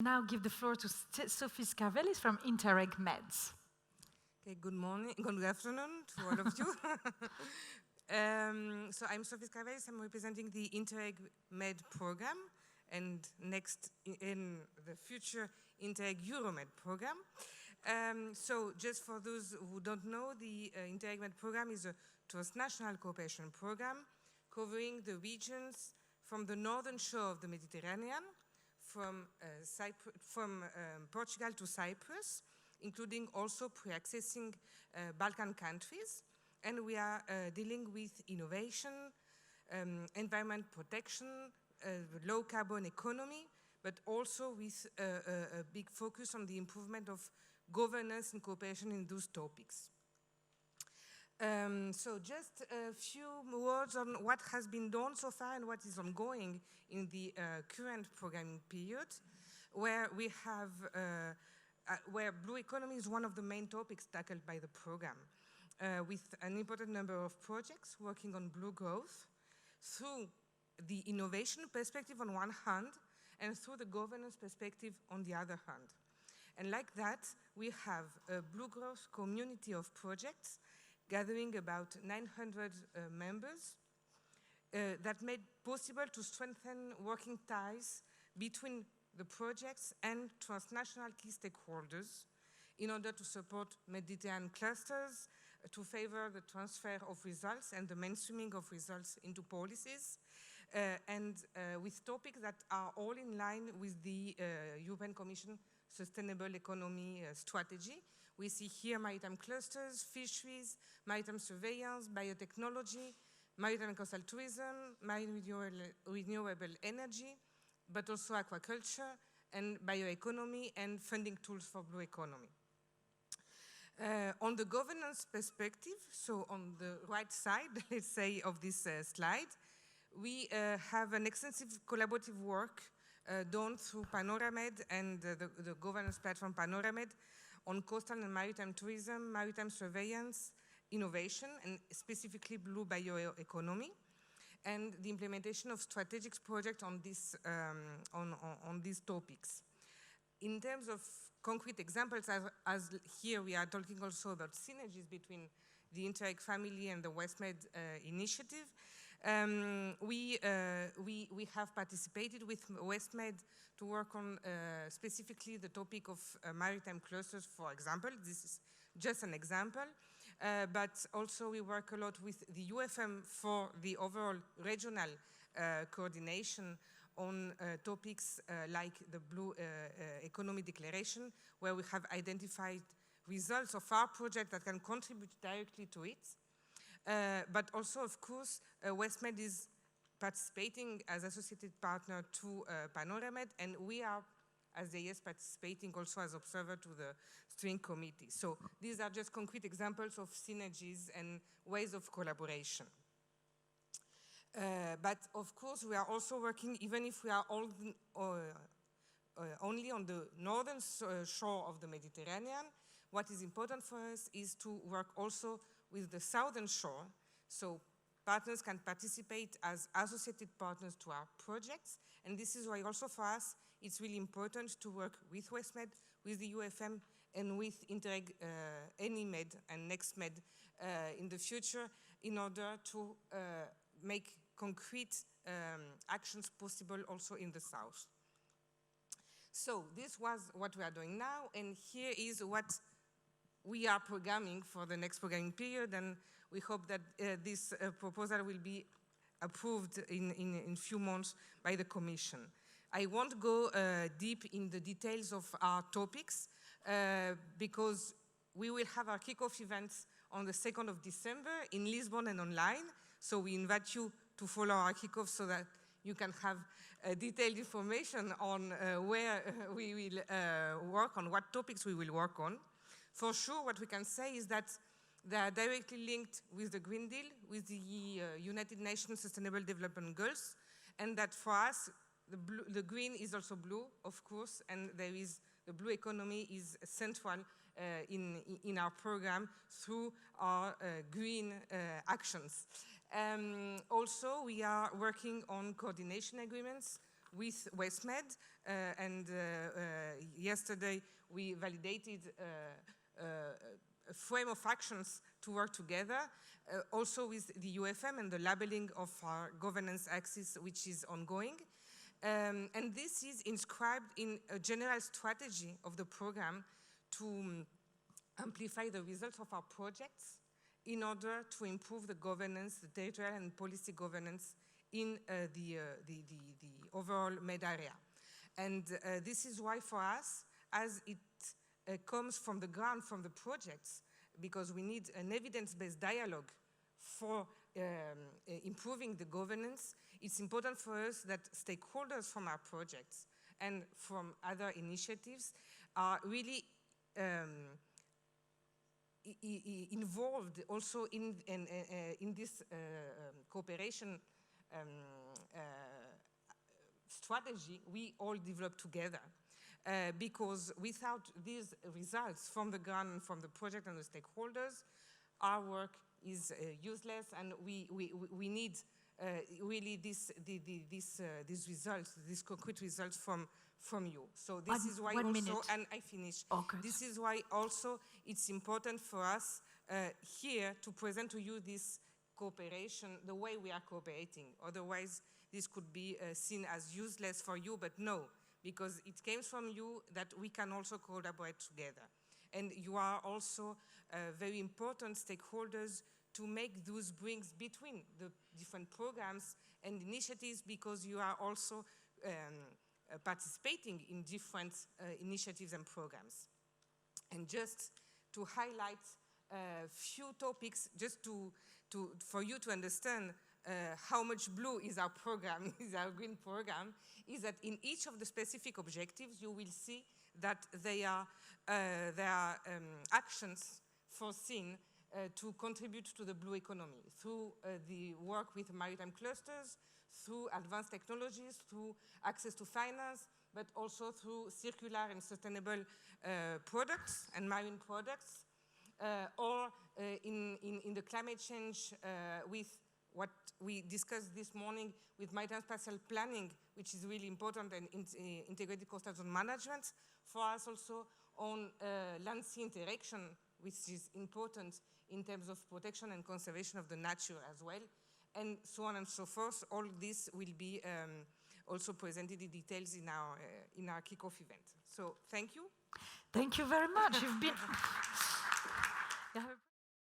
Now give the floor to Sophie Scarveles from Interreg Med. Okay, good morning, good afternoon to all of you. So I'm Sophie Scarveles, I'm representing the Interreg Med program and next in the future Interreg Euromed program. So just for those who don't know, the Interreg Med program is a transnational cooperation program covering the regions from the northern shore of the Mediterranean, from Portugal to Cyprus, including also pre-accessing Balkan countries. And we are dealing with innovation, environment protection, low carbon economy, but also with a big focus on the improvement of governance and cooperation in those topics. So just a few words on what has been done so far and what is ongoing in the current programming period, where we have, where blue economy is one of the main topics tackled by the program, with an important number of projects working on blue growth through the innovation perspective on one hand and through the governance perspective on the other hand. And like that, we have a blue growth community of projects gathering about 900 members that made possible to strengthen working ties between the projects and transnational key stakeholders in order to support Mediterranean clusters, to favor the transfer of results and the mainstreaming of results into policies, and with topics that are all in line with the European Commission Sustainable Economy Strategy. We see here maritime clusters, fisheries, maritime surveillance, biotechnology, maritime and coastal tourism, marine renewable energy, but also aquaculture and bioeconomy and funding tools for blue economy. On the governance perspective, so on the right side, let's say, of this slide, we have an extensive collaborative work done through Panoramed and the governance platform Panoramed on coastal and maritime tourism, maritime surveillance, innovation, and specifically blue bioeconomy, and the implementation of strategic projects on these topics. In terms of concrete examples, as here we are talking also about synergies between the Interreg family and the WestMED initiative. We have participated with WestMED to work on specifically the topic of maritime clusters, for example. This is just an example. But also we work a lot with the UFM for the overall regional coordination on topics like the Blue Economy Declaration, where we have identified results of our project that can contribute directly to it. But also, of course, WestMED is participating as associated partner to Panoramed, and we are, as AES, participating also as observer to the steering committee. So these are just concrete examples of synergies and ways of collaboration. But of course, we are also working, even if we are all, only on the northern shore of the Mediterranean, what is important for us is to work also with the southern shore, so partners can participate as associated partners to our projects, and this is why also for us it's really important to work with WestMED, with the UFM, and with Interreg AnyMed and NextMed in the future in order to make concrete actions possible also in the south. So this was what we are doing now, and here is what we are programming for the next programming period, and we hope that this proposal will be approved in few months by the Commission. I won't go deep in the details of our topics because we will have our kickoff events on the 2nd of December in Lisbon and online, so we invite you to follow our kickoff so that you can have detailed information on where we will work on, what topics we will work on. For sure, what we can say is that they are directly linked with the Green Deal, with the United Nations Sustainable Development Goals, and that for us, the green is also blue, of course, and there is the blue economy is central in our program through our green actions. Also, we are working on coordination agreements with WestMED, and yesterday we validated a frame of actions to work together, also with the UFM and the labeling of our governance axis, which is ongoing. And this is inscribed in a general strategy of the program to amplify the results of our projects in order to improve the governance, the territorial and policy governance in the overall Med area. And this is why for us, as it comes from the ground, from the projects, because we need an evidence-based dialogue for improving the governance, it's important for us that stakeholders from our projects and from other initiatives are really involved also in this cooperation strategy we all develop together. Because without these results from the ground and from the project and the stakeholders, our work is useless, and we need really these results, these concrete results from you. So this is why also, and I finish. Okay. This is why also it's important for us here to present to you this cooperation, the way we are cooperating. Otherwise, this could be seen as useless for you, but no, because it came from you that we can also collaborate together. And you are also very important stakeholders to make those bridges between the different programs and initiatives, because you are also participating in different initiatives and programs. And just to highlight a few topics, just for you to understand how much blue is our program, is our green program, is that in each of the specific objectives, you will see that there are actions foreseen to contribute to the blue economy through the work with maritime clusters, through advanced technologies, through access to finance, but also through circular and sustainable products and marine products, or in the climate change with what we discussed this morning with maritime spatial planning, which is really important, and integrated coastal zone management. For us also on land-sea interaction, which is important in terms of protection and conservation of the nature as well, and so on and so forth. All this will be also presented in details in our kickoff event. So thank you. Thank you very much. You've been